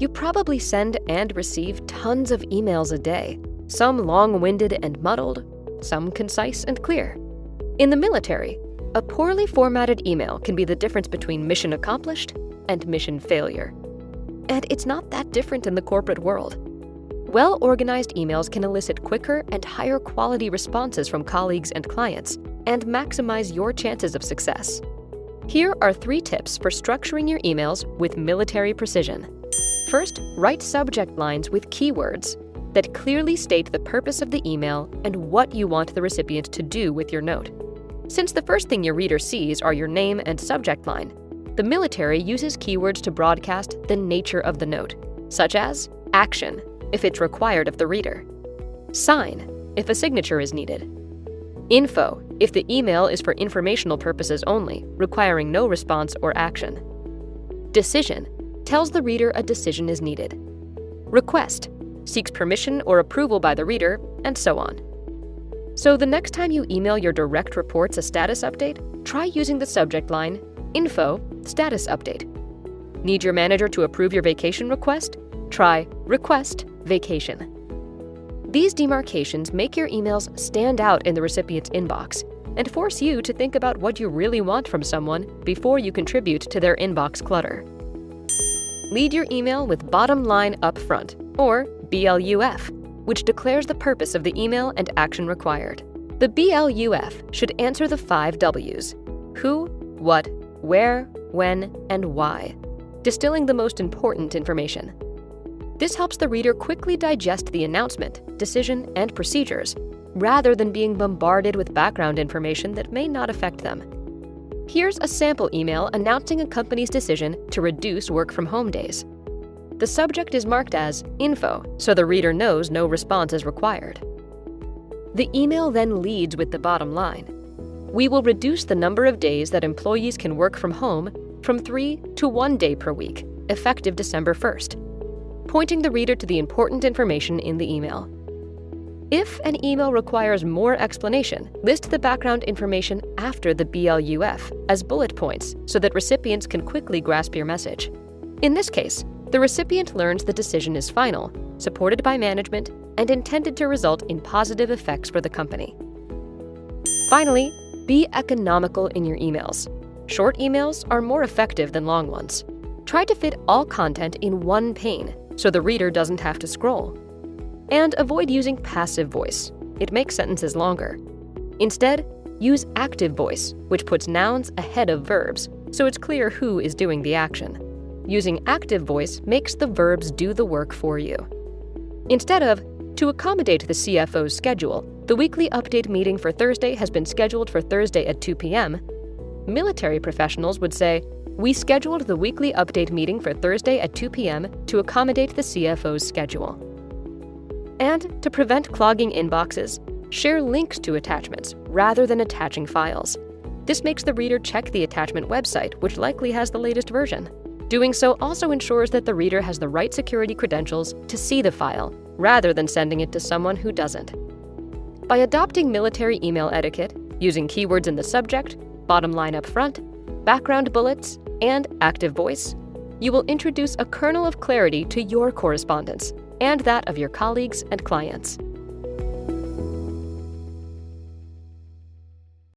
You probably send and receive tons of emails a day, some long-winded and muddled, some concise and clear. In the military, a poorly formatted email can be the difference between mission accomplished and mission failure. And it's not that different in the corporate world. Well-organized emails can elicit quicker and higher quality responses from colleagues and clients and maximize your chances of success. Here are 3 tips for structuring your emails with military precision. First, write subject lines with keywords that clearly state the purpose of the email and what you want the recipient to do with your note. Since the first thing your reader sees are your name and subject line, the military uses keywords to broadcast the nature of the note, such as action, if it's required of the reader, sign, if a signature is needed, info, if the email is for informational purposes only, requiring no response or action, decision, tells the reader a decision is needed, request, seeks permission or approval by the reader, and so on. So the next time you email your direct reports a status update, try using the subject line, info, status update. Need your manager to approve your vacation request? Try request, vacation. These demarcations make your emails stand out in the recipient's inbox and force you to think about what you really want from someone before you contribute to their inbox clutter. Lead your email with bottom line up front, or BLUF, which declares the purpose of the email and action required. The BLUF should answer the 5 W's: who, what, where, when, and why, distilling the most important information. This helps the reader quickly digest the announcement, decision, and procedures, rather than being bombarded with background information that may not affect them. Here's a sample email announcing a company's decision to reduce work-from-home days. The subject is marked as info, so the reader knows no response is required. The email then leads with the bottom line. We will reduce the number of days that employees can work from home from 3 to 1 day per week, effective December 1st, pointing the reader to the important information in the email. If an email requires more explanation, list the background information after the BLUF as bullet points so that recipients can quickly grasp your message. In this case, the recipient learns the decision is final, supported by management, and intended to result in positive effects for the company. Finally, be economical in your emails. Short emails are more effective than long ones. Try to fit all content in one pane so the reader doesn't have to scroll. And avoid using passive voice. It makes sentences longer. Instead, use active voice, which puts nouns ahead of verbs, so it's clear who is doing the action. Using active voice makes the verbs do the work for you. Instead of, to accommodate the CFO's schedule, the weekly update meeting for Thursday has been scheduled for Thursday at 2 p.m., military professionals would say, we scheduled the weekly update meeting for Thursday at 2 p.m. to accommodate the CFO's schedule. And to prevent clogging inboxes, share links to attachments rather than attaching files. This makes the reader check the attachment website, which likely has the latest version. Doing so also ensures that the reader has the right security credentials to see the file, rather than sending it to someone who doesn't. By adopting military email etiquette, using keywords in the subject, bottom line up front, background bullets, and active voice, you will introduce a kernel of clarity to your correspondence and that of your colleagues and clients.